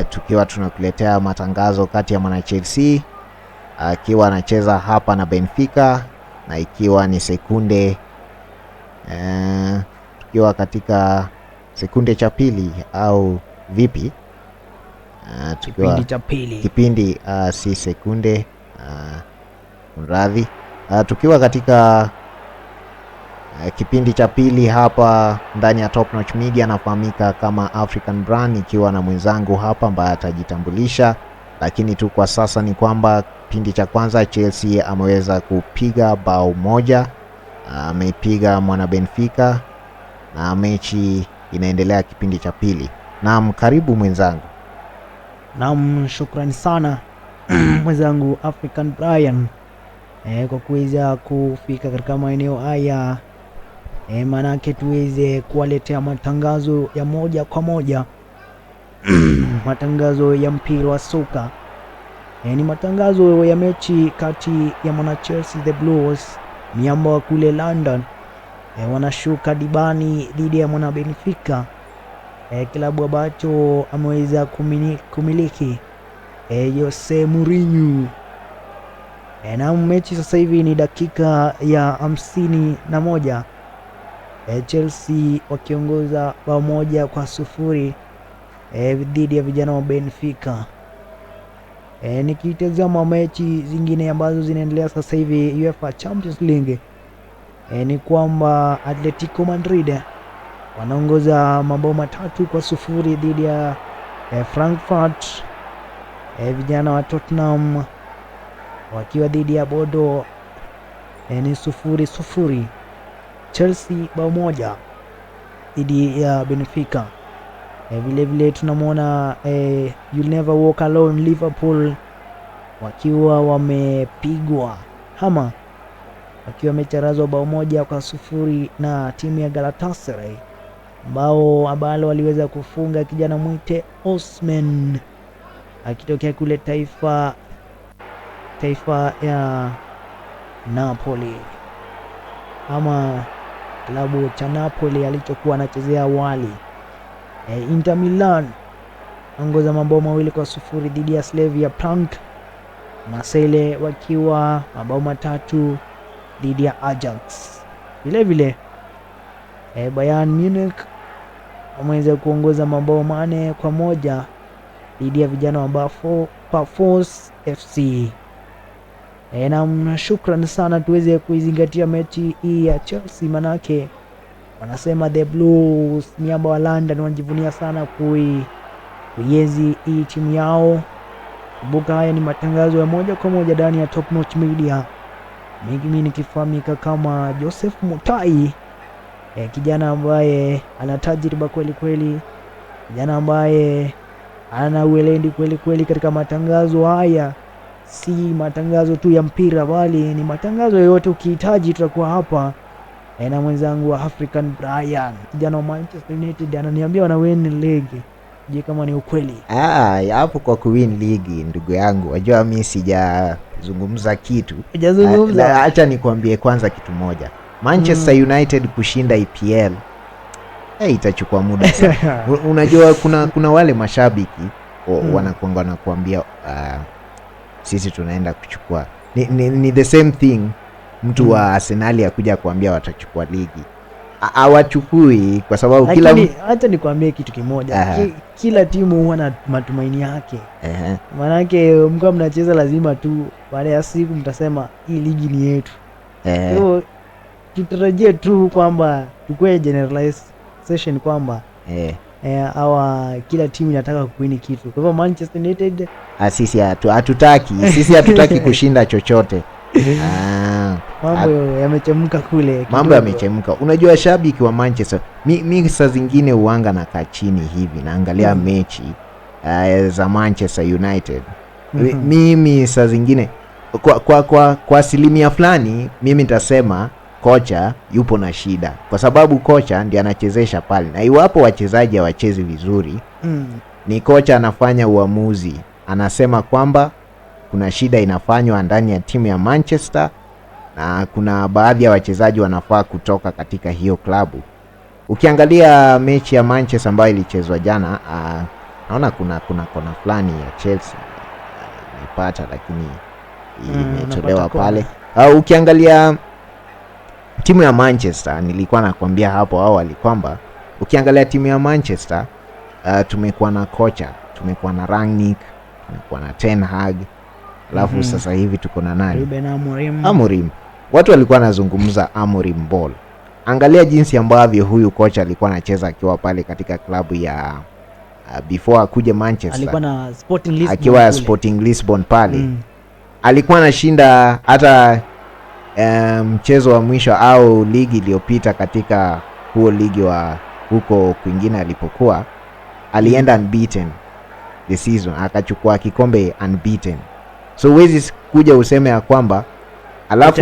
tukiwa tunakuletea matangazo kati ya mwana Chelsea akiwa anacheza hapa na Benfica, na ikiwa ni sekunde tukiwa katika sekunde cha pili au vipi? Kipindi cha pili. Kipindi si sekunde, mradhi. Tukiwa katika kipindi cha pili hapa ndani ya Top Notch Media, nafahamika kama African Brand, ikiwa na mwenzangu hapa ambaye atajitambulisha, lakini tu kwa sasa ni kwamba kipindi cha kwanza Chelsea ameweza kupiga bao moja, ameipiga mwana Benfica, na mechi inaendelea kipindi cha pili. Naam, karibu mwenzangu. Naam, shukrani sana mwenzangu African Brian kwa kuweza kufika katika maeneo haya manake tuweze kuwaletea matangazo ya moja kwa moja matangazo ya mpira wa soka. Ni matangazo ya mechi kati ya mwana Chelsea the Blues, miamba wa kule London, wanashuka dibani dhidi ya mwana Benfica, kilabu ambacho ameweza kumiliki Jose Mourinho. Na mechi sasa hivi ni dakika ya 51, Chelsea wakiongoza bao moja kwa sufuri dhidi ya vijana wa Benfica. Nikitazama mechi zingine ambazo zinaendelea sasa hivi UEFA Champions League, ni kwamba Atletico Madrid wanaongoza mabao 3 kwa sufuri dhidi ya Frankfurt. Vijana wa Tottenham wakiwa dhidi ya Bodo ni 0-0. Chelsea bao moja dhidi ya Benfica. Vile vile tunamwona You'll Never Walk Alone Liverpool wakiwa wamepigwa hama, wakiwa wamecharazwa bao moja kwa sufuri na timu ya Galatasaray, ambalo waliweza kufunga kijana mwite Osman akitokea kule taifa ya Napoli, ama klabu cha Napoli alichokuwa anachezea awali. Inter Milan ongoza mabao 2 kwa sufuri dhidi ya Slavia Prague. Marseille wakiwa mabao 3 dhidi ya Ajax. Vile vile Bayern Munich wameweza kuongoza mabao 4 kwa 1 dhidi ya vijana wa Pafos FC. Na shukrani sana, tuweze kuizingatia mechi hii ya Chelsea, manake wanasema the Blues, miamba wa London, wanajivunia sana kuienzi hii timu yao. Kumbuka haya ni matangazo ya moja kwa moja ndani ya Top Notch Media. Mimi nikifahamika kama Joseph Mutai, kijana ambaye ana tajriba kweli kweli, kijana ambaye ana uelendi kweli kweli katika matangazo haya. Si matangazo tu ya mpira, bali ni matangazo yoyote ukihitaji tutakuwa hapa. Na mwenzangu wa African Brian, kijana wa Manchester United, ananiambia wana win league. Je, kama ni ukweli? Hapo kwa kuwin league, ndugu yangu, wajua mimi sijazungumza kitu. Hujazungumza? Acha nikwambie kwanza kitu moja. Manchester United kushinda EPL itachukua muda sana. Unajua kuna wale mashabiki wanakuanga na kuambia sisi tunaenda kuchukua. Ni the same thing mtu wa Arsenal akuja kuambia watachukua ligi. Hawachukui kwa sababu hata nikwambie kitu kimoja. Kila timu huwa na matumaini yake. Manake mkiwa mnacheza lazima tu baada ya siku mtasema hii ligi ni yetu. So tutarajie tu kwamba tukue generalization kwamba kila timu inataka kuwini kitu. Kwa hivyo Manchester United sisi hatutaki kushinda chochote. Mambo yamechemka kule. Mambo yamechemka. Unajua shabiki wa Manchester, mimi saa zingine uanga na kaa chini hivi naangalia mechi za Manchester United. Mimi saa zingine kwa asilimia fulani mimi nitasema kocha yupo na shida, kwa sababu kocha ndiye anachezesha pale, na iwapo wachezaji hawachezi vizuri ni kocha anafanya uamuzi, anasema kwamba kuna shida inafanywa ndani ya timu ya Manchester na kuna baadhi ya wachezaji wanafaa kutoka katika hiyo klabu. Ukiangalia mechi ya Manchester ambayo ilichezwa jana, naona kuna kona fulani ya Chelsea imepata, lakini imetolewa pale. Ukiangalia timu ya Manchester, nilikuwa nakwambia hapo awali kwamba ukiangalia timu ya Manchester tumekuwa na kocha, tumekuwa na Rangnick, tumekuwa na Ten Hag, alafu sasa hivi tuko na nani? Ruben Amorim. Watu walikuwa wanazungumza Amorim ball. Angalia jinsi ambavyo huyu kocha alikuwa anacheza akiwa pale katika klabu ya before akuje Manchester. Alikuwa na Sporting Lisbon, akiwa Sporting Lisbon pale. Alikuwa anashinda hata mchezo wa mwisho au ligi iliyopita katika huo ligi wa huko kwingine alipokuwa, alienda unbeaten the season, akachukua kikombe unbeaten. So huwezi kuja useme ya kwamba alafu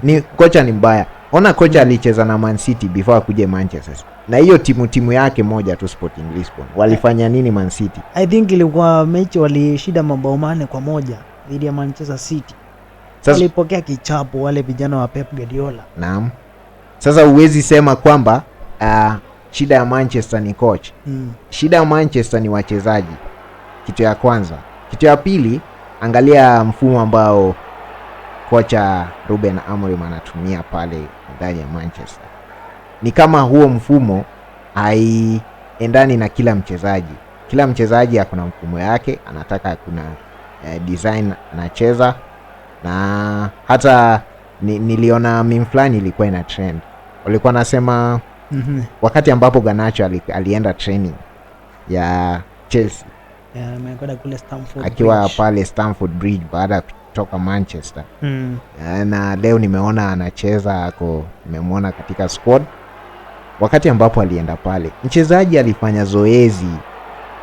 ni kocha ni mbaya. Ona kocha alicheza na Man City before akuje Manchester. Na hiyo timu yake moja tu, Sporting Lisbon. Walifanya nini Man City? I think ilikuwa mechi walishida mabao 4-1 dhidi ya Manchester City. Walipokea kichapo wale vijana wa Pep Guardiola. Naam. Sasa huwezi sema kwamba shida ya Manchester ni coach. Shida ya Manchester ni wachezaji. Kitu ya kwanza. Kitu ya pili, angalia mfumo ambao kocha Ruben Amorim anatumia pale ndani ya Manchester. Ni kama huo mfumo haiendani na kila mchezaji. Kila mchezaji akona mfumo yake, anataka kuna design anacheza. Na hata niliona meme fulani ilikuwa ina trend. Walikuwa nasema wakati ambapo Garnacho alienda training ya Chelsea. Amekwenda kule Stamford akiwa Bridge. Pale Stamford Bridge baada ya kutoka Manchester. Na leo nimeona anacheza nimemwona katika squad. Wakati ambapo alienda pale, mchezaji alifanya zoezi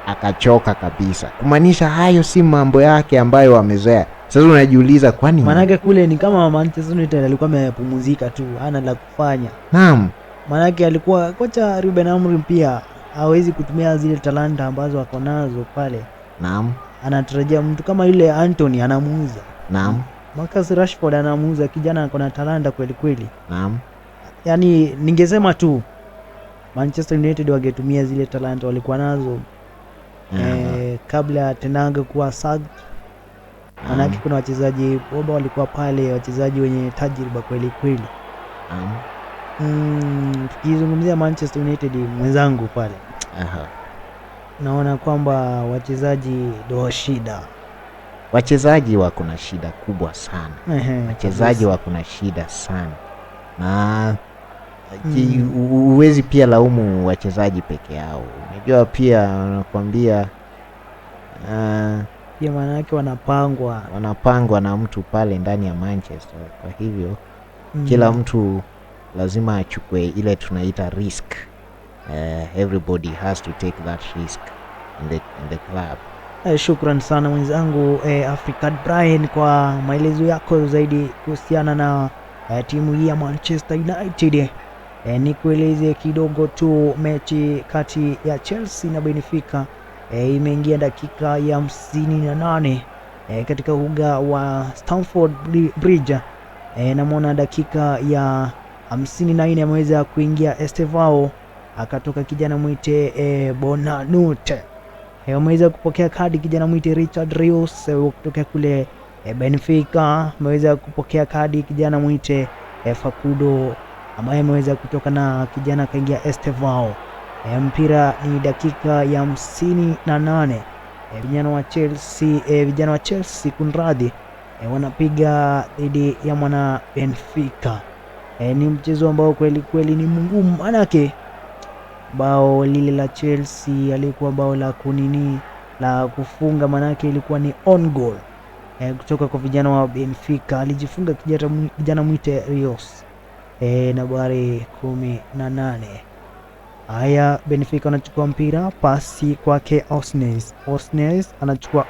akachoka kabisa. Kumaanisha hayo si mambo yake ambayo amezoea. Sasa unajiuliza kwani manake kule ni kama Manchester United alikuwa amepumzika tu, hana la kufanya. Naam. Manake alikuwa kocha Ruben Amorim pia hawezi kutumia zile talanta ambazo ako nazo pale. Naam. Anatarajia mtu kama yule Anthony anamuuza. Naam. Marcus Rashford anamuuza, kijana ako na talanta kweli kweli. Naam. Yaani ningesema tu Manchester United wangetumia zile talanta walikuwa nazo kabla Ten Hag kuwa sacked. Manake kuna wachezaji bora walikuwa pale, wachezaji wenye tajriba kweli kweli. Tukizungumzia Manchester United mwenzangu pale, naona kwamba wachezaji ndio shida. Wachezaji wako na shida kubwa sana. Wachezaji wako na shida sana. Na uwezi pia laumu wachezaji peke yao. Unajua pia wanakuambia pia manake wanapangwa na mtu pale ndani ya Manchester. Kwa hivyo kila mtu lazima achukue ile tunaita risk. Everybody has to take that risk in the club. Shukran sana mwenzangu African Brian kwa maelezo yako zaidi kuhusiana na timu hii ya Manchester United. Nikueleze kidogo tu mechi kati ya Chelsea na Benfica imeingia dakika ya 58 katika uga wa Stamford Bridge. Namwona dakika ya 54 ameweza kuingia Estevao, akatoka kijana mwite Bonanute. Ameweza kupokea kadi kijana mwite Richard Rios kutoka kule Benfica. Ameweza kupokea kadi kijana mwite Facundo ambaye ameweza kutoka na kijana kaingia Estevao. Mpira ni dakika ya 58. Vijana wa Chelsea kunradhi, wanapiga dhidi ya mwana Benfica. Ni mchezo ambao kweli kweli ni mgumu, manake bao lile la Chelsea alikuwa bao la la kufunga, manake ilikuwa ni on goal kutoka kwa vijana wa Benfica. Alijifunga kijana mwite Rios nambari 18. Haya, Benfica anachukua mpira, pasi kwake Osnes anachukua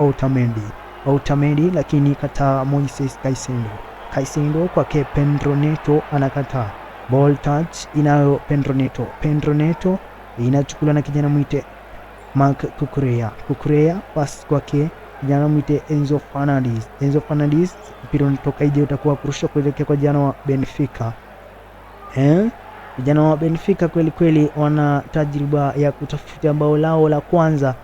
Otamendi lakini kataa Moises Caicedo kwake Pedro Neto anakataa. Ball touch inayo Pedro Neto inachukuliwa na kijana mwite Marc Cucurella pasi kwake kijana mwite Enzo Fernandez. Mpira unatoka nje, utakuwa kurusha kuelekea kwa vijana wa Benfica. Vijana wa Benfica kweli kweli wana tajriba ya kutafuta bao lao la kwanza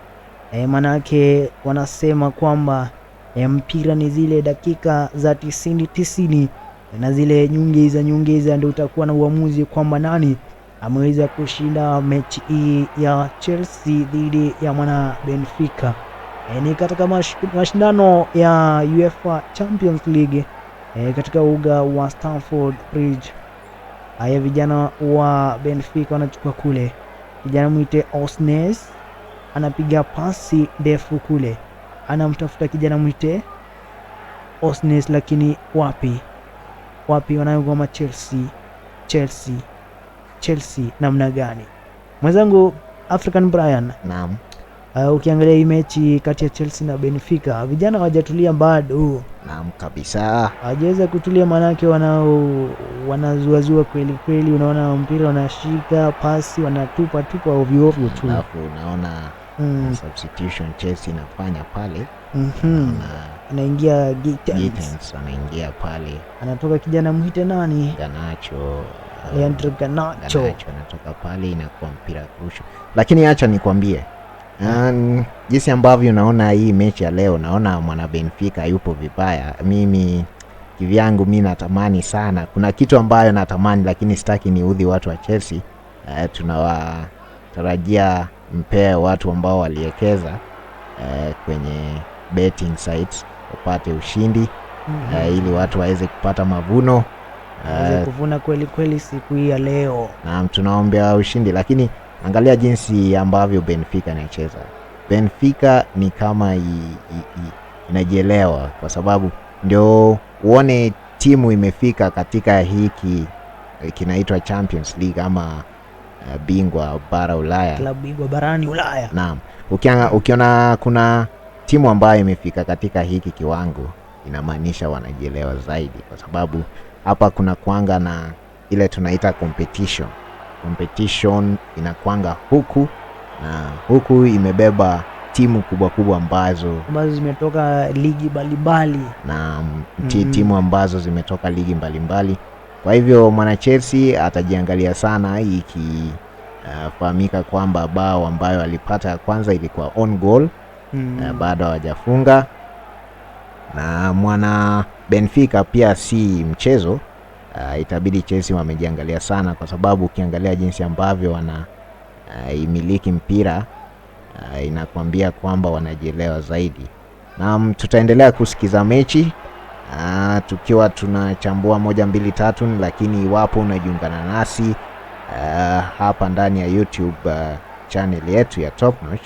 Manake wanasema kwamba mpira ni zile dakika za 90 na zile nyongeza ndio utakuwa na uamuzi kwamba nani ameweza kushinda mechi hii ya Chelsea dhidi ya mwana Benfica. Ni katika mashindano ya UEFA Champions League katika uga wa Stamford Bridge. Haya, vijana wa Benfica wanachukua kule, kijana mwite Osnes anapiga pasi ndefu kule, anamtafuta kijana mwite Osnes, lakini wapi wanayogoma Chelsea namna gani mwenzangu African Brian? Naam. Ukiangalia hii mechi kati ya Chelsea na Benfica, vijana hawajatulia bado. Naam kabisa, hawajaweza kutulia, manake wanazuazua kweli. Unaona mpira wanashika pasi wanatupa ovyo tu, alafu unaona substitution Chelsea inafanya pale. Anaingia Gittens anaingia pale, anatoka kijana mwite nani, Leandro Garnacho anatoka pale, inakuwa mpira kurusha. Lakini acha nikwambie jinsi ambavyo naona hii mechi ya leo, naona mwana Benfica yupo vibaya. Mimi kivyangu mimi natamani sana, kuna kitu ambayo natamani lakini sitaki niudhi watu wa Chelsea. Tunawatarajia mpea watu ambao waliekeza kwenye betting sites wapate ushindi ili watu waweze kupata mavuno, kuvuna kweli siku hii ya leo. Na tunaombea ushindi, lakini angalia jinsi ambavyo Benfica inacheza. Benfica ni kama inajielewa, kwa sababu ndio uone timu imefika katika hiki kinaitwa Champions League ama bingwa bara Ulaya, klabu bingwa barani Ulaya. Naam, ukiona kuna timu ambayo imefika katika hiki kiwango, inamaanisha wanajielewa zaidi, kwa sababu hapa kuna kuanga na ile tunaita competition inakuanga huku na huku, imebeba timu kubwa ambazo zimetoka ligi mbalimbali na timu ambazo zimetoka ligi mbalimbali. Kwa hivyo mwana Chelsea atajiangalia sana, ikifahamika kwamba bao ambayo alipata ya kwanza ilikuwa on goal, bado hawajafunga. Na mwana Benfica pia si mchezo, itabidi Chelsea wamejiangalia sana, kwa sababu ukiangalia jinsi ambavyo wana imiliki mpira inakwambia kwamba wanajielewa zaidi. Na tutaendelea kusikiza mechi tukiwa tunachambua 1 2 3, lakini iwapo unajiungana nasi hapa ndani ya YouTube channel yetu ya Top Notch,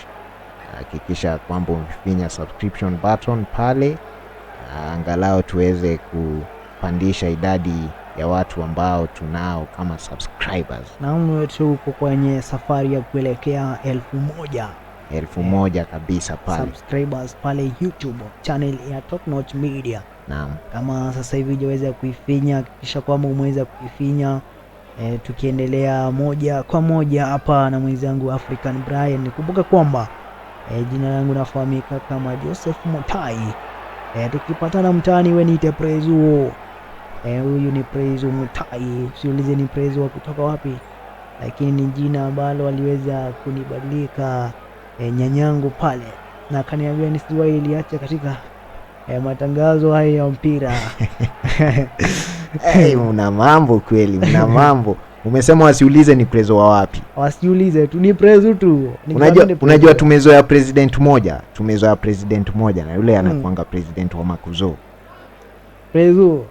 hakikisha kwamba umefinya subscription button pale, angalau tuweze kupandisha idadi ya watu ambao tunao kama subscribers. Na tuko kwenye safari ya kuelekea 1000 kabisa pale subscribers pale YouTube channel ya Top Notch Media. Naam. Kama sasa hivi hujaweza kuifinya, hakikisha kwamba umeweza kuifinya. Tukiendelea moja kwa moja hapa na mwenzangu African Brian. Nikumbuka kwamba jina langu nafahamika kama Joseph Mutai. Tukipatana mtaani wewe niite Prezo. Huyu ni Prezo Mutai. Usiulize ni Prezo wa kutoka wapi, lakini ni jina ambalo aliweza kunibadilika nyanyangu pale, na kaniambia nisiwahi iliacha katika matangazo haya ya mpira. Una mambo kweli, una mambo. Umesema wasiulize ni Prezo wa wapi? Wasiulize tu, ni Prezo tu. Unajua tumezoea president moja na yule anakuanga president wa Makuzo. Prezo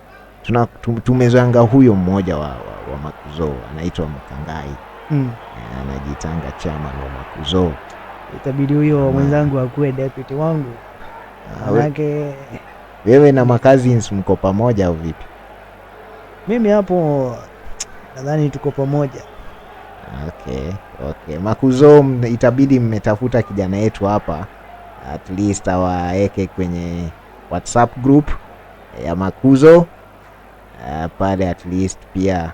tumezoanga huyo mmoja wa Makuzo, anaitwa Mkangai. Anajitanga chairman wa Makuzo. Itabidi huyo mwenzangu akuwe deputy wangu. Manake wewe na Makazins mko pamoja au vipi? Mimi hapo nadhani tuko pamoja. Okay. Makuzo, itabidi mmetafuta kijana yetu hapa, at least awaeke kwenye WhatsApp group ya Makuzo pale, at least pia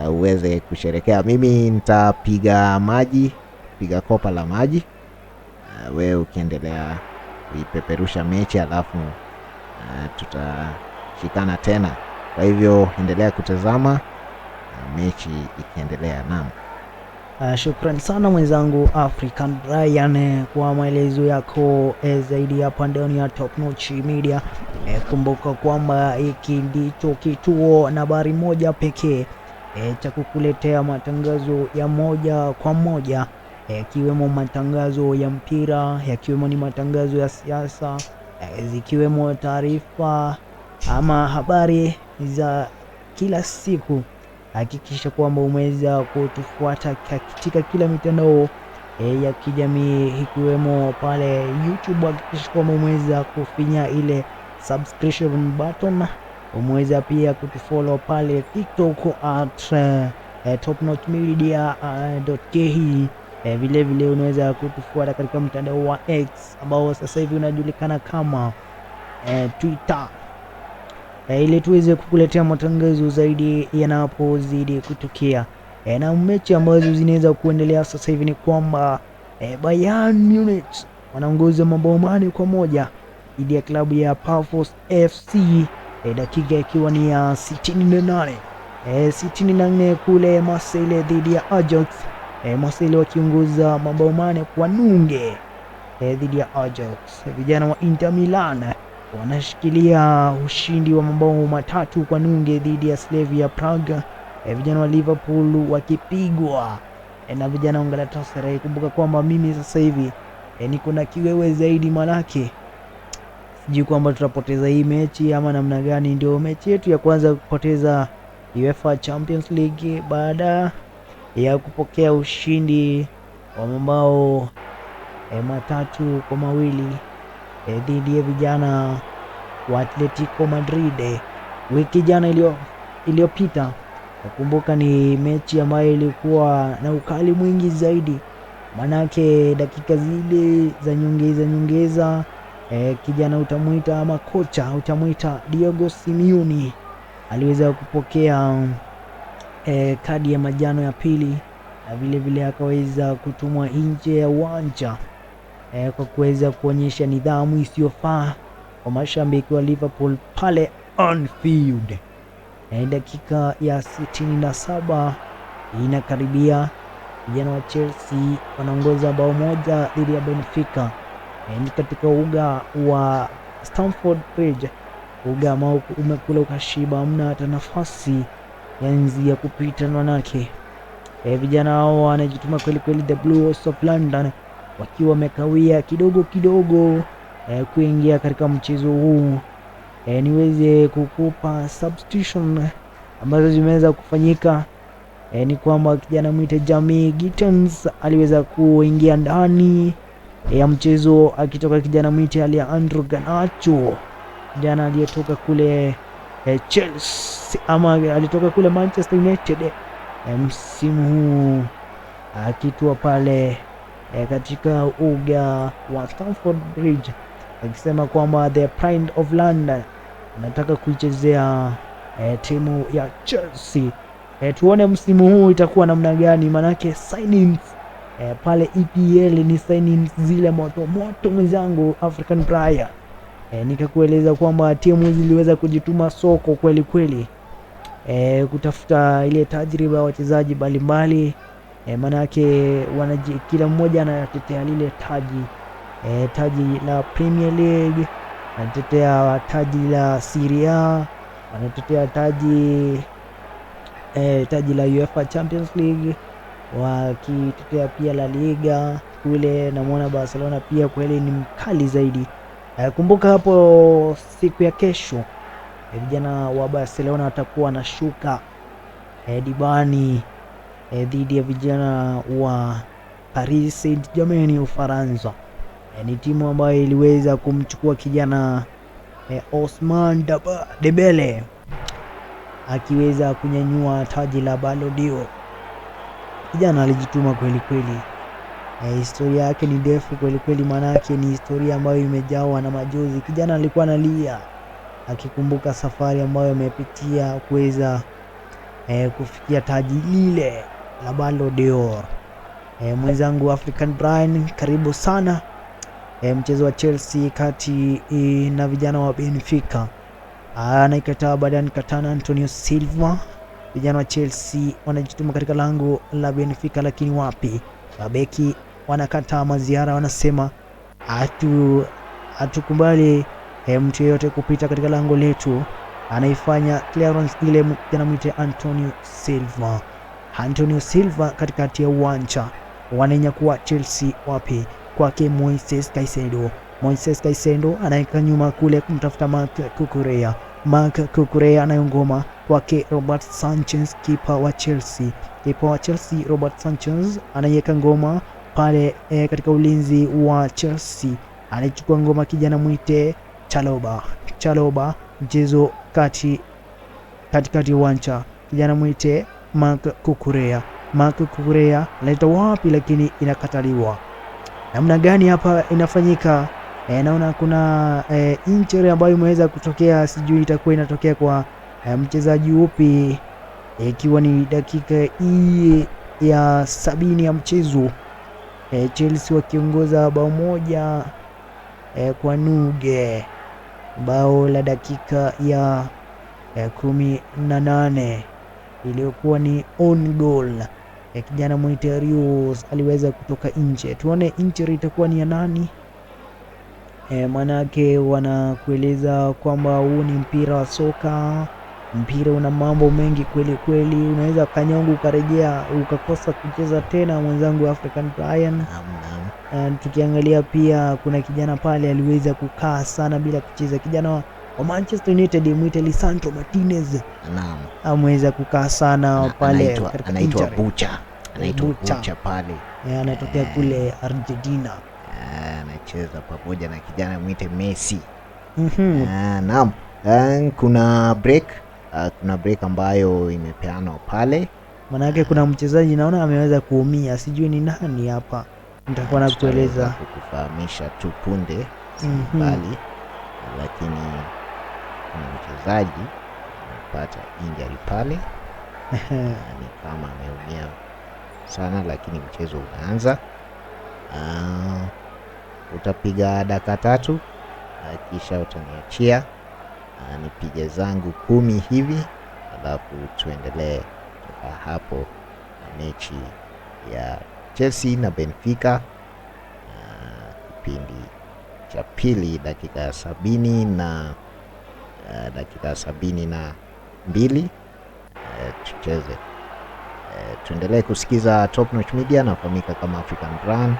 uweze kusherekea. Mimi nitapiga kopa la maji, wewe ukiendelea kuipeperusha mechi, alafu tutashikana tena. Kwa hivyo endelea kutazama mechi ikiendelea. Naam. Shukrani sana mwenzangu African Brian kwa maelezo yako zaidi hapa ndani ya Top Notch Media. Kumbuka kwamba hiki ndicho kituo nambari moja pekee cha kukuletea matangazo ya moja kwa moja, yakiwemo matangazo ya mpira, yakiwemo ni matangazo ya siasa, zikiwemo taarifa ama habari za kila siku. Hakikisha kwamba umeweza kutufuata katika kila mitandao ya kijamii ikiwemo pale YouTube. Hakikisha kwamba umeweza kufinya ile subscription button. Umeweza pia kutufollow pale TikTok at topnotchmedia.ke. Vile vile unaweza kutufuata katika mtandao wa X ambao sasa hivi unajulikana kama Twitter, ili tuweze kukuletea matangazo zaidi yanapozidi kutukia. Na mechi ambazo zinaweza kuendelea sasa hivi ni kwamba Bayern Munich wanaongoza mabao 4-1 dhidi ya klabu ya Pafos FC, dakika ikiwa ni ya 68. 64 kule Marseille dhidi ya Ajax, Marseille wakiongoza mabao 4-0 dhidi ya Ajax. Vijana wa Inter Milan wanashikilia ushindi wa mabao 3-0 dhidi ya Slavia Prague. Vijana wa Liverpool wakipigwa na vijana wa Galatasaray. Kumbuka kwamba mimi sasa hivi niko na kiwewe zaidi, manake sijui kwamba tutapoteza hii mechi ama namna gani. Ndio mechi yetu ya kwanza kupoteza UEFA Champions League baada ya kupokea ushindi wa mabao 3-2 dhidi ya vijana wa Atletico Madrid wiki jana iliyopita. Nakumbuka ni mechi ambayo ilikuwa na ukali mwingi zaidi, manake dakika zile za nyongeza kijana utamuita ama kocha utamuita Diego Simeone aliweza kupokea kadi ya majano ya pili, na vile vile akaweza kutumwa nje ya uwanja kwa kuweza kuonyesha nidhamu isiyofaa kwa mashabiki wa Liverpool pale Anfield. Dakika ya 67 inakaribia, vijana wa Chelsea wanaongoza bao 1 dhidi ya Benfica. Ni katika uga wa Stamford Bridge, uga ambao umekula ukashiba, hamna hata nafasi ya nzi ya kupita. Manake vijana hao wanajituma kweli kweli, the Blue Wolves of London, wakiwa wamekawia kidogo kuingia katika mchezo huu. Niweze kukupa substitution ambazo zimeweza kufanyika. Ni kwamba kijana mwite Jamie Gittens aliweza kuingia ndani ya mchezo akitoka kijana mwite Alejandro Garnacho, kijana aliyetoka kule Chelsea ama alitoka kule Manchester United msimu huu, akitua pale katika uga wa Stamford Bridge, akisema kwamba the Pride of London anataka kuichezea timu ya Chelsea. Tuone msimu huu itakuwa namna gani, manake signings pale EPL ni signings zile moto mwenzangu African Brian. Nikakueleza kwamba timu ziliweza kujituma soko kweli kweli, kutafuta ile tajriba ya wachezaji mbalimbali, manake kila mmoja anatetea lile taji la Premier League, anatetea taji la Serie A, anatetea taji la UEFA Champions League, wakitetea pia La Liga kule. Namuona Barcelona pia kweli ni mkali zaidi. Kumbuka hapo siku ya kesho vijana wa Barcelona watakuwa na shuka dibani dhidi ya vijana wa Paris Saint-Germain Ufaransa. Ni timu ambayo iliweza kumchukua kijana Ousmane Dembele akiweza kunyanyua taji la Ballon d'Or. Kijana alijituma kweli kweli. Historia yake ni ndefu kweli kweli, manake ni historia ambayo imejawa na majonzi. Kijana alikuwa analia akikumbuka safari ambayo amepitia kuweza kufikia taji lile la Ballon d'Or. Mwenzangu African Brian, karibu sana. Mchezo wa Chelsea kati na vijana wa Benfica, anaikataa baada nikatana Antonio Silva vijana wa Chelsea wanajituma katika lango la Benfica, lakini wapi, mabeki wanakataa maziara, wanasema hatukubali mtu yeyote kupita katika lango letu. Anaifanya clearance ile janamwite Antonio Silva katikati ya uwanja, wananyakua Chelsea wapi, kwake Moises Caicedo anaika nyuma kule kumtafuta Marc Cucurella anayongoma kwake Robert Sanchez, kipa wa Chelsea Robert Sanchez anaiweka ngoma pale katika ulinzi wa Chelsea, anachukua ngoma kijana mwite Chalobah, mchezo katikati ya uwanja, kijana mwite Marc Cucurella analeta wapi, lakini inakataliwa. Namna gani hapa inafanyika? Naona kuna injury ambayo imeweza kutokea, sijui itakuwa inatokea kwa mchezaji upi, ikiwa ni dakika hii ya 70 ya mchezo, Chelsea wakiongoza bao moja kwa nuge, bao la dakika ya 18 iliyokuwa ni on goal. Kijana mwite Rios aliweza kutoka nje. Tuone injury itakuwa ni ya nani? Manake wanakueleza kwamba huu ni mpira wa soka, mpira una mambo mengi kweli, unaweza kanyongo ukarejea ukakosa kucheza tena, mwenzangu African Brian. Tukiangalia pia kuna kijana pale aliweza kukaa sana bila kucheza, kijana wa Manchester United mwite Lisandro Martinez. Naam, ameweza kukaa sana pale, anaitwa Bucha pale, anatokea kule Argentina, anacheza pamoja na kijana mwite Messi. Naam, kuna break ambayo imepeanwa pale, manake kuna mchezaji naona ameweza kuumia, sijui ni nani hapa, nitakuwa nakueleza kukufahamisha tu punde bali, lakini kuna mchezaji amepata injury pale ni kama ameumia sana, lakini mchezo unaanza. Utapiga dakika 3 kisha utaniachia nipige zangu 10 hivi, alafu tuendelee kutoka hapo na mechi ya Chelsea na Benfica, kipindi cha pili, dakika ya 70 na dakika 72 tucheze. Tuendelee kusikiza Top Notch Media, nafahamika kama African Brand,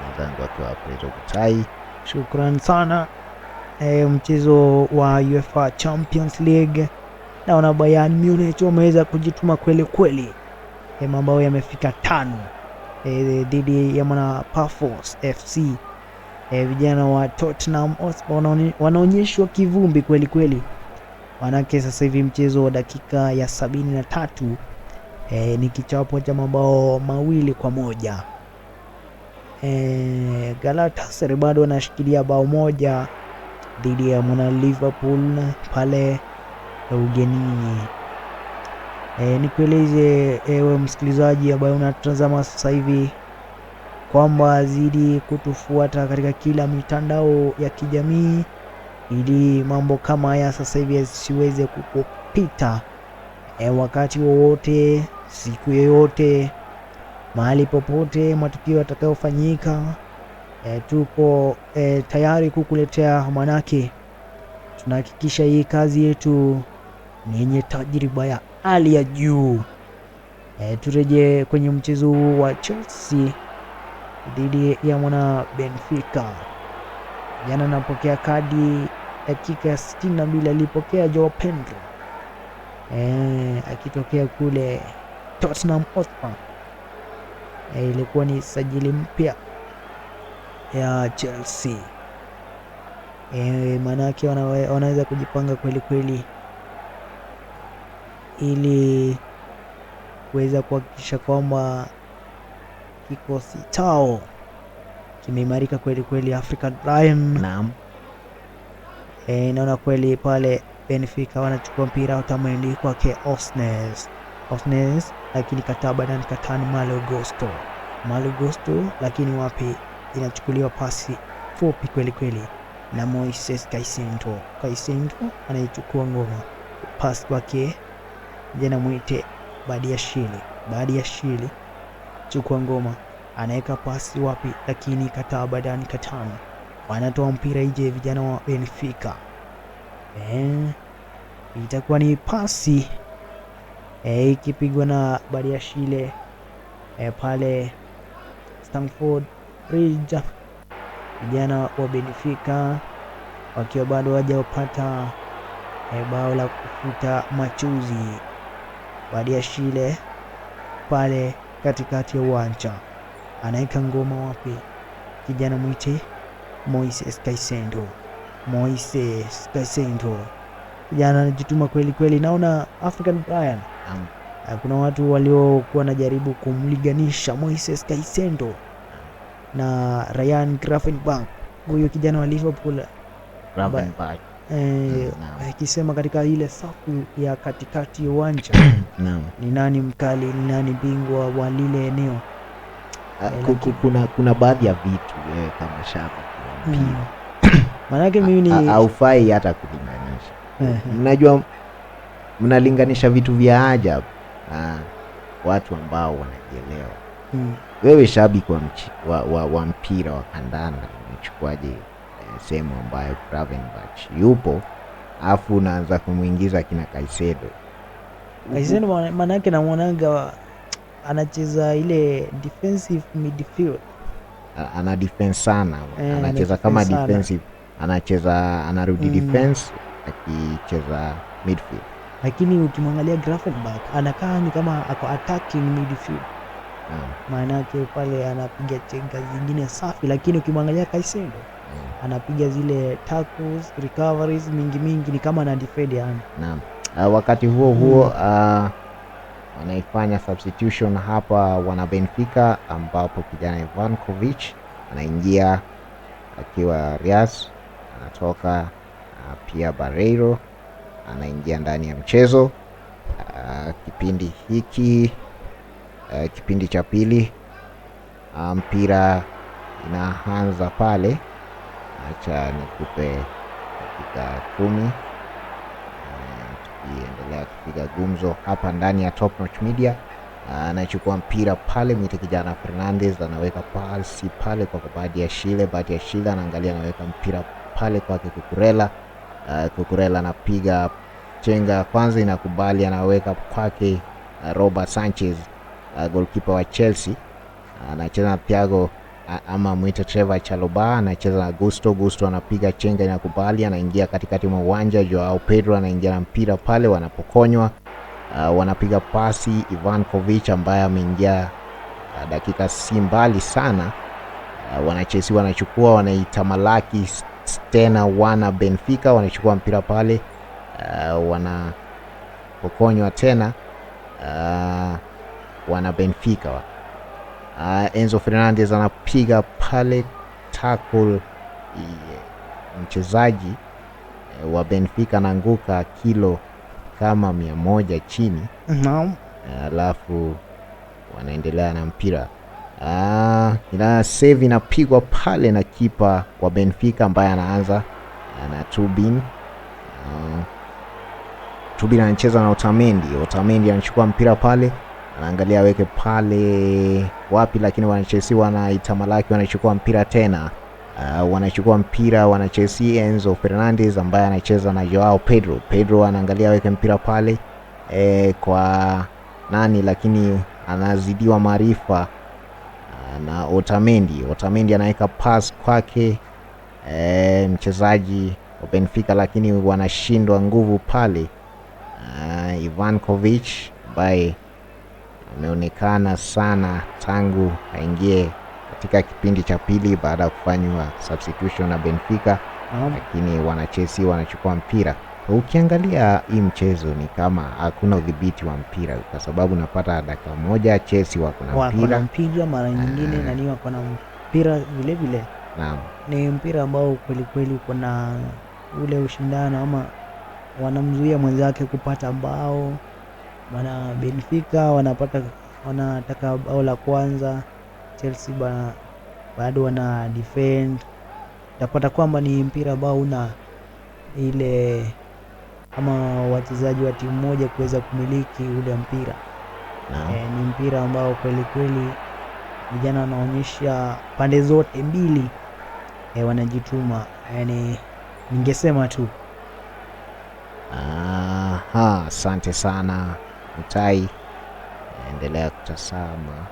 mwenzangu akiwa Prezo Butai. Shukran sana. Mchezo wa UEFA Champions League, naona Bayern Munich wameweza kujituma kweli, mabao yamefika 5 dhidi ya mwana Pafos FC. Vijana wa Tottenham Hotspur wanaonyeshwa kivumbi kweli, manake sasa hivi mchezo wa dakika ya 73 ni kichapo cha mabao 2-1. Galatasaray bado wanashikilia bao moja dhidi ya mwana Liverpool pale ugenini. Nikueleze ewe msikilizaji ambaye unatazama sasa hivi kwamba zidi kutufuata katika kila mitandao ya kijamii, ili mambo kama haya sasa hivi yasiweze kukupita wakati wowote, siku yoyote, mahali popote, matukio yatakayofanyika. Tuko tayari kukuletea, manake tunahakikisha hii kazi yetu ni yenye tajriba ya hali ya juu. Turejee kwenye mchezo wa Chelsea dhidi ya mwana Benfica. Jana anapokea kadi dakika ya 62, alipokea Joao Pedro akitokea kule Tottenham Hotspur. Ilikuwa ni sajili mpya ya Chelsea. Manake wanaweza kujipanga kweli ili kuweza kuhakikisha kwamba kikosi chao kimeimarika kweli. African Lion. Naam. Naona kweli pale Benfica wanachukua mpira utamendi kwake Osnes, lakini kataba na katani Malo Gusto, lakini wapi, inachukuliwa pasi fupi kweli na Moises Caicedo anaichukua ngoma, pasi kwake kijana mwite Badiashile chukua ngoma, anaweka pasi wapi, lakini kataa badani Katano wanatoa mpira nje vijana wa Benfica. Itakuwa ni pasi ikipigwa na Badiashile pale Stamford Bridge, vijana wa Benfica wakiwa bado hawajapata bao la kufuta machozi. Badiashile pale katikati ya uwanja anaweka ngoma wapi, kijana mwite Moises Caicedo, kijana anajituma kweli kweli. Naona African Brian, kuna watu waliokuwa wanajaribu kumliganisha Moises Caicedo na Ryan Gravenberch, huyo kijana wa Liverpool, akisema katika ile safu ya katikati ya uwanja ni nani mkali, ni nani bingwa wa lile eneo. Kuna baadhi ya vitu kama shabiki manake mimi ni haufai hata kulinganisha. Mnajua mnalinganisha vitu vya ajabu na watu ambao wanajielewa. Wewe shabiki wa mpira wa kandanda unachukuaje sehemu ambayo Gravenberch yupo afu unaanza kumuingiza kina Caicedo? Manake namwonanga anacheza ile defensive midfield, ana defense sana, anacheza kama defensive, anarudi defense akicheza midfield. Lakini ukimwangalia Gravenberch anakaa ni kama ako attacking midfield. Maanake pale anapiga chenga zingine safi, lakini ukimwangalia Caicedo anapiga zile tackles, recoveries mingi ni kama ana defend yani. Naam. Wakati huo wanaifanya substitution hapa wana Benfica, ambapo kijana Ivankovic anaingia akiwa Rias, anatoka pia Barreiro anaingia ndani ya mchezo. Kipindi hiki kipindi cha pili mpira inaanza pale. Acha nikupe dakika 10 tukiendelea kupiga gumzo hapa ndani ya Top Notch Media. Anachukua mpira pale mwite kijana Fernandez, anaweka pasi pale kwa Badiashile. Badiashile anaangalia, anaweka mpira pale kwa Cucurella. Cucurella anapiga chenga kwanza, inakubali, anaweka kwake Robert Sanchez, goalkeeper wa Chelsea. Anacheza na Thiago ama mwite Trevor Chalobah, anacheza na Gusto anapiga chenga, inakubali, anaingia katikati mwa uwanja. Joao Pedro anaingia na mpira pale, wanapokonywa. Wanapiga pasi Ivankovic ambaye ameingia dakika si mbali sana. Wanachesi wanachukua, wanaitamalaki tena wana Benfica, wanachukua mpira pale, wanapokonywa tena wana Benfica. Enzo Fernandez anapiga pale tackle, mchezaji wa Benfica anaanguka kilo kama 100 chini. Alafu wanaendelea na mpira. Ina save inapigwa pale na kipa wa Benfica ambaye anaanza na Tubin. Tubin anacheza na Otamendi anachukua mpira pale, anaangalia aweke pale wapi, lakini wanachesi wanaitamalaki, wanachukua mpira tena. Wanachukua mpira wanachesi. Enzo Fernandez ambaye anacheza na Joao Pedro anaangalia aweke mpira pale kwa nani, lakini anazidiwa maarifa na Otamendi anaweka pass kwake mchezaji wa Benfica, lakini wanashindwa nguvu pale. Ivankovic ambaye ameonekana sana tangu aingie katika kipindi cha pili baada ya kufanywa substitution na Benfica, lakini wanachesi wanachukua mpira. Ukiangalia hii mchezo ni kama hakuna udhibiti wa mpira, kwa sababu napata dakika moja Chelsea wako na mpira mara nyingine na ni wako na mpira vile. Naam. Ni mpira ambao kweli uko na ule ushindano, ama wanamzuia mwenzake kupata bao. Maana Benfica wanataka bao la kwanza, Chelsea bado wana defend. Utapata kwamba ni mpira ambao una ile ama wachezaji wa timu moja kuweza kumiliki ule mpira. Naam. Ni mpira ambao kweli kweli vijana wanaonyesha pande zote mbili wanajituma. Yani ningesema tu asante sana Mutai. Endelea kutazama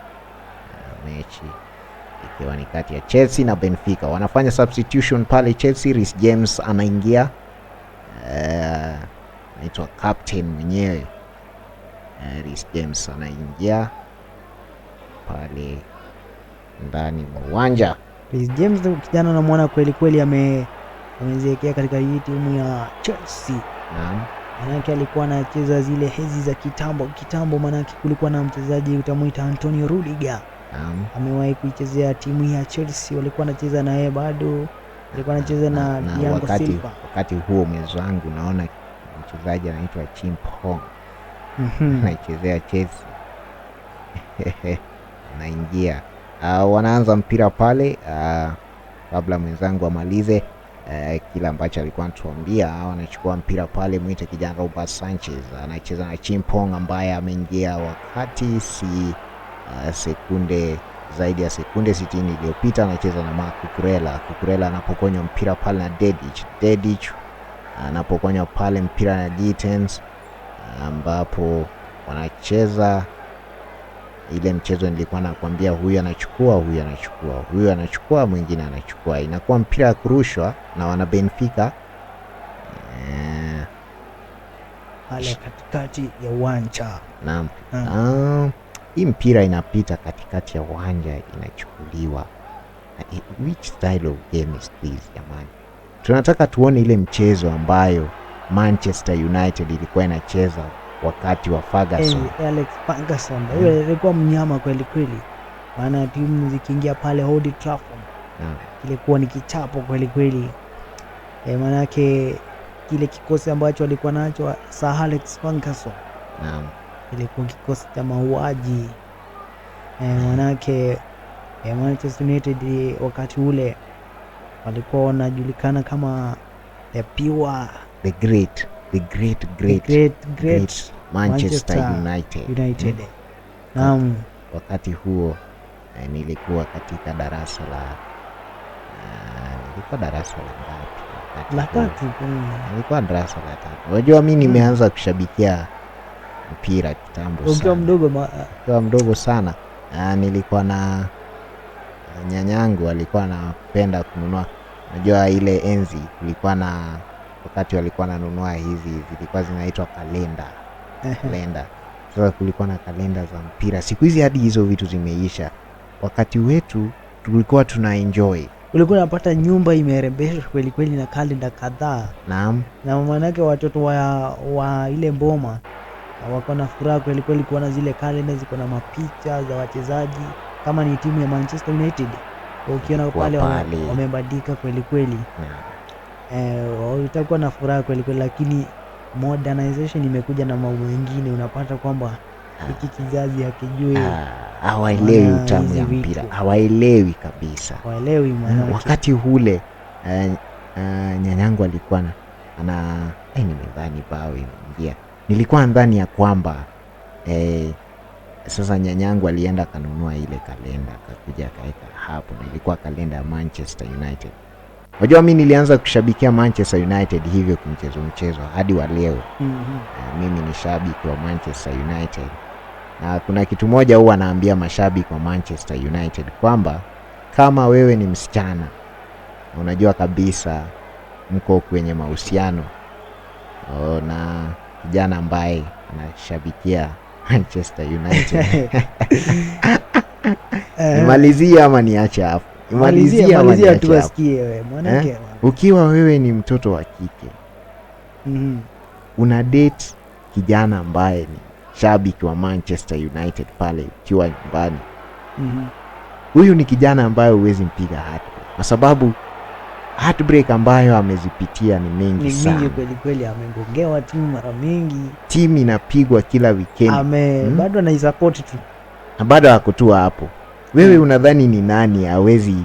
mechi ikiwa ni kati ya Chelsea na Benfica. Wanafanya substitution pale Chelsea. Reece James anaingia, anaitwa captain mwenyewe. Reece James anaingia pale ndani mwa uwanja. Reece James kijana namwona kweli kweli ameziekea katika hii timu ya Chelsea. Naam. Manake alikuwa anacheza zile hezi za kitambo, manake kulikuwa na mchezaji utamuita Antonio Rudiger. Naam. Amewahi kuichezea timu ya Chelsea, walikuwa anacheza na yeye, bado alikuwa anacheza na Thiago Silva. Wakati huo mwenzangu naona mchezaji anaitwa Chimpong anaichezea Chelsea. Anaingia, wanaanza mpira pale. Kabla mwenzangu amalize kila ambacho alikuwa anatuambia, wanachukua mpira pale, mwite kijana Robert Sanchez anacheza na Chimpong ambaye ameingia wakati zaidi ya sekunde 60 iliyopita. Anacheza na Marc Cucurella anapokonywa mpira pale na Dedic anapokonywa pale mpira na Gittens, ambapo wanacheza ile mchezo nilikuwa nakwambia, huyu anachukua mwingine anachukua, inakuwa mpira ya kurushwa na wana Benfica pale katikati ya uwanja. Naam. Hii mpira inapita katikati ya uwanja inachukuliwa. Which style of game is this jamani? Tunataka tuone ile mchezo ambayo Manchester United ilikuwa inacheza wakati wa Ferguson. Alex Ferguson yule alikuwa mnyama kweli kweli, maana timu zikiingia pale Old Trafford ilikuwa ni kichapo kweli kweli. Maanake kile kikosi ambacho alikuwa nacho Sir Alex Ferguson, naam, ilikuwa kikosi cha mauaji. Maanake Manchester United wakati ule walikuwa wanajulikana kama the great Manchester United. Naam. Wakati huo nilikuwa katika darasa la la tatu. Nilikuwa darasa la 3. Unajua mimi nimeanza kushabikia mpira kitambo sana. Ukiwa mdogo sana. Nilikuwa na nyanyangu alikuwa anapenda kununua. Unajua ile enzi kulikuwa na wakati walikuwa nanunua hizi zilikuwa zinaitwa kalenda. Sasa kulikuwa na kalenda za mpira. Siku hizi hadi hizo vitu zimeisha. Wakati wetu tulikuwa tuna enjoy. Ulikuwa unapata nyumba imerembeshwa kweli kweli na kalenda kadhaa. Naam. Na maana yake watoto wa ile mboma wako na furaha kweli kweli kuona zile kalenda ziko na mapicha za wachezaji kama ni timu ya Manchester United. Ukiona pale wamebadilika kweli kweli. Utakuwa na furaha kweli kweli, lakini modernization imekuja na mambo mengine. Unapata kwamba hiki kizazi hakijui, hawaelewi utamu ya mpira, hawaelewi kabisa, hawaelewi maana wakati ule nyanyangu alikuwa nimedhani bao imeingia. Nilikuwa ndani ya kwamba sasa nyanyangu alienda kanunua ile kalenda akakuja akaweka hapo, na ilikuwa kalenda ya Manchester United. Unajua mimi nilianza kushabikia Manchester United hivyo mchezo hadi wa leo. Mimi ni shabiki wa Manchester United. Na kuna kitu moja huwa naambia mashabiki wa Manchester United kwamba kama wewe ni msichana, unajua kabisa mko kwenye mahusiano na kijana ambaye anashabikia Manchester United, nimalizie ama niache hapo? Malizia tu asikie wewe mwanake. Ukiwa wewe ni mtoto wa kike, una date kijana ambaye ni shabiki wa Manchester United pale ukiwa nyumbani, huyu ni kijana ambaye huwezi mpiga heartbreak, kwa sababu heartbreak ambayo amezipitia ni mengi sana. Ni kweli kweli, amegongewa timu mara mingi, timu inapigwa kila weekend, bado anaisupport tu, bado hakutua hapo. Wewe unadhani ni nani hawezi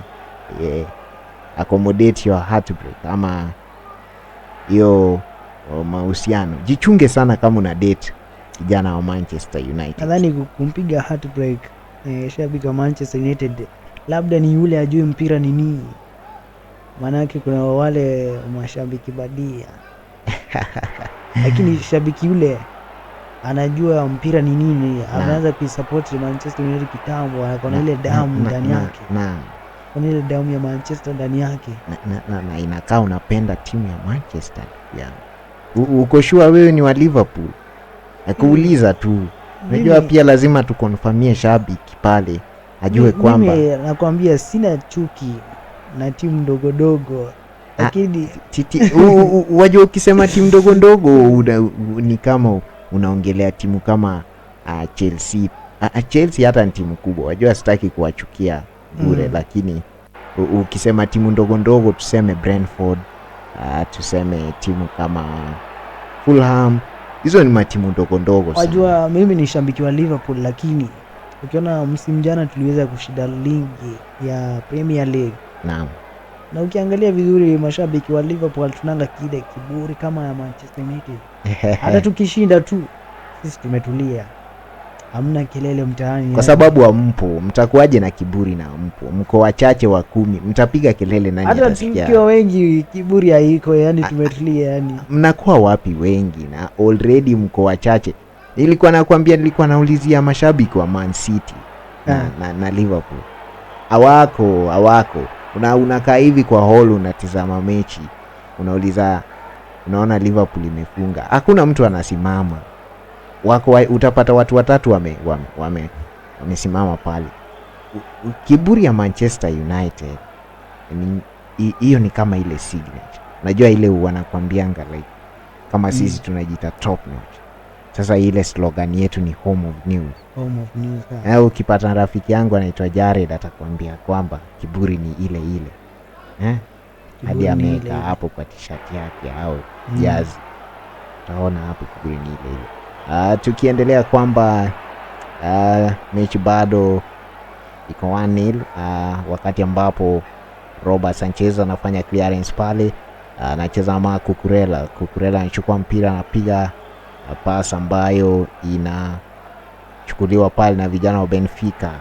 accommodate your heartbreak ama hiyo mahusiano. Jichunge sana kama una date kijana wa Manchester United. Nadhani kumpiga heartbreak shabiki wa Manchester United labda ni yule ajui mpira ni nini, maanake kuna wale mashabiki badia lakini shabiki yule anajua mpira ni nini, anaanza kuisupport Manchester United kitambo, ana ile damu ndani yake. Kuna ile damu ya Manchester ndani yake. Na inakaa unapenda timu ya Manchester. Uko sure wewe ni wa Liverpool? Nakuuliza tu. Unajua pia lazima tukonfirmie shabiki pale ajue kwamba mimi nakwambia sina chuki na timu ndogo ndogo, lakini wajua ukisema timu ndogo ndogo ni kama unaongelea timu kama Chelsea. Chelsea hata ni timu kubwa, wajua sitaki kuwachukia bure, lakini ukisema timu ndogo ndogo tuseme Brentford, tuseme timu kama Fulham, hizo ni matimu ndogo ndogo sana. Wajua mimi ni shabiki wa Liverpool, lakini ukiona msimu jana tuliweza kushinda ligi ya Premier League. Naam. Na ukiangalia vizuri mashabiki wa Liverpool tunanga kile kiburi kama ya Manchester United. Hata tukishinda tu sisi tumetulia. Hamna kelele mtaani. Kwa sababu hampo, mtakuaje na kiburi na hampo? Mko wachache wa 10, mtapiga kelele nani atasikia? Hata tukiwa wengi kiburi haiko, yani tumetulia yani. Mnakuwa wapi wengi na already mko wachache? Nilikuwa naulizia mashabiki wa Man City na Liverpool. Hawako. Unakaa hivi kwa hall unatizama mechi. Unauliza, unaona Liverpool imefunga. Hakuna mtu anasimama. Utapata watu watatu wamesimama pale. Kiburi ya Manchester United hiyo ni kama ile signature. Unajua ile wanakwambianga like kama sisi tunajiita top notch. Sasa ile slogan yetu ni home of news. Home of news. Ukipata rafiki yangu anaitwa Jared atakwambia kwamba kiburi ni ile. Hadi ameweka hapo kwa t-shirt yake au jazi. Utaona hapo kiburi ni ile. Tukiendelea kwamba mechi bado iko 1-0, wakati ambapo Robert Sanchez anafanya clearance pale, anacheza na Cucurella. Cucurella anachukua mpira, anapiga pasi ambayo inachukuliwa pale na vijana wa Benfica.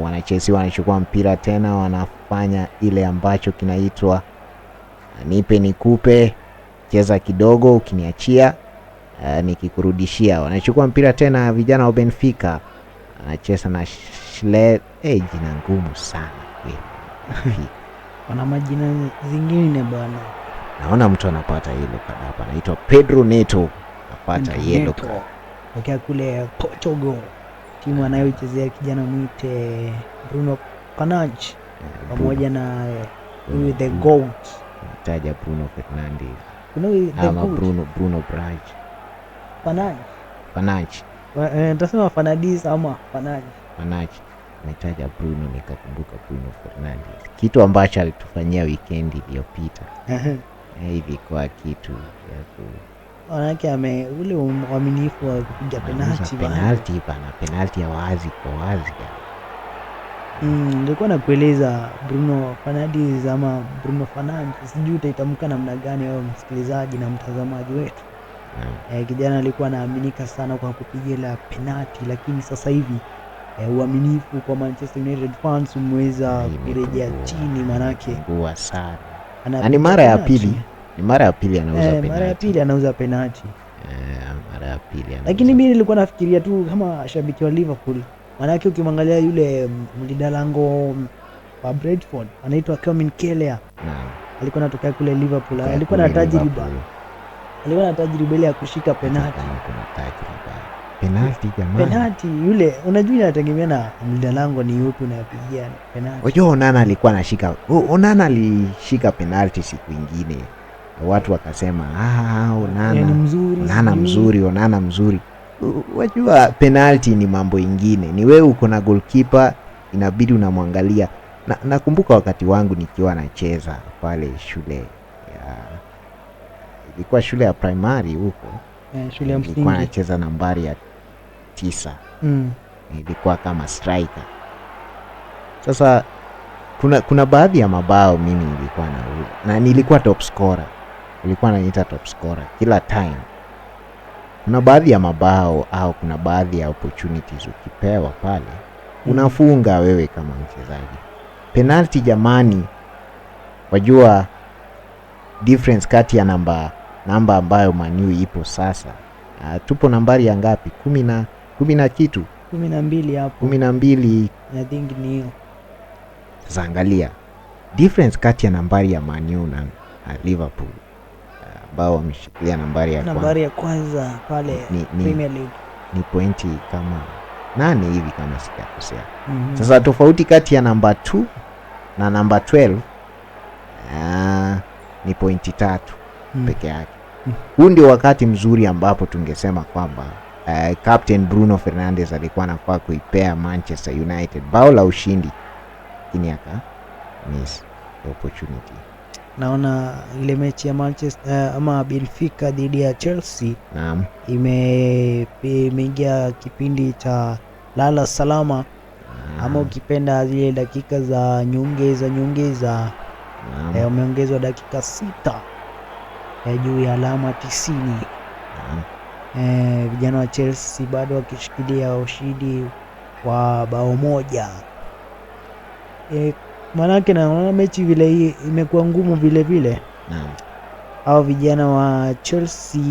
Wanachelsea wanachukua mpira tena, wanafanya ile ambacho kinaitwa nipe nikupe, cheza kidogo ukiniachia nikikurudishia. Wanachukua mpira tena vijana wa Benfica, anacheza na jina ngumu sana wana majina zingine bwana. Naona mtu anapata yellow card hapa, anaitwa Pedro Neto, anapata yellow card tokea kule Portugal, timu anayochezea kijana mwite Bruno Fernandes pamoja na the GOAT mtaja Bruno Fernandes. Kuna the Bruno Brage Fernandes. Nitasema Fernandes ama Fernandes. Nimetaja Bruno nikakumbuka Bruno Fernandes. Kitu ambacho alitufanyia weekend iliyopita. Ilikuwa kitu ya wanake ule uaminifu wa kupiga penalti ya wazi kwa wazi. Nilikuwa nakueleza Bruno Fernandes ama Bruno Fernandes, sijui utaitamka namna gani wewe msikilizaji na mtazamaji wetu. Kijana alikuwa anaaminika sana kwa kupiga la penalti, lakini sasa hivi uaminifu kwa Manchester United fans umeweza kurejea chini, manake nguwa sana. Ni mara ya pili anauza penalti. Mara ya pili anauza penalti. Lakini mimi nilikuwa nafikiria tu kama shabiki wa Liverpool, manake ukimwangalia yule mlinda lango wa Brentford anaitwa Kevin Keller. Alikuwa anatokea kule Liverpool. Alikuwa na tajriba. Ile ya kushika penalti. Penalti yule unajua inategemea na mlinda lango ni yupi unayapigia penalti. Unajua Onana alikuwa anashika. Onana alishika penalti siku nyingine. Watu wakasema Onana mzuri. Unajua penalti ni mambo ingine. Ni wewe uko na goalkeeper, inabidi unamwangalia. Nakumbuka wakati wangu nikiwa nacheza pale ilikuwa shule ya primary huko. Shule ya msingi. Nilikuwa nacheza nambari ya 9. Nilikuwa kama striker. Sasa kuna baadhi ya mabao mimi nilikuwa na nilikuwa top scorer. alikuwa ananiita top scorer kila time. Kuna baadhi ya mabao au kuna baadhi ya opportunities ukipewa pale unafunga wewe kama mchezaji. Penalty jamani, wajua difference kati ya namba ambayo Man U ipo sasa. Tupo nambari ya ngapi? 10 na kitu 12 hapo. 12 I think ni hiyo. Sasa angalia difference kati ya nambari ya Man U na Liverpool ambao wameshikilia nambari ya kwanza pale Premier League ni pointi kama 8 hivi kama sijakosea. Sasa tofauti kati ya namba 2 na namba 12 ni pointi 3 peke yake. Huu ndio wakati mzuri ambapo tungesema kwamba Captain Bruno Fernandes alikuwa anafaa kuipea Manchester United bao la ushindi, lakini miss the opportunity. Naona ile mechi ya Manchester ama Benfica dhidi ya Chelsea Naam, imeingia kipindi cha lala salama ama ukipenda zile dakika za nyongeza. Umeongezwa dakika 6 juu ya alama 90. Vijana wa Chelsea bado wakishikilia ushindi wa bao moja. Manake naona mechi vile hii imekuwa ngumu vile. naam, Hao vijana wa Chelsea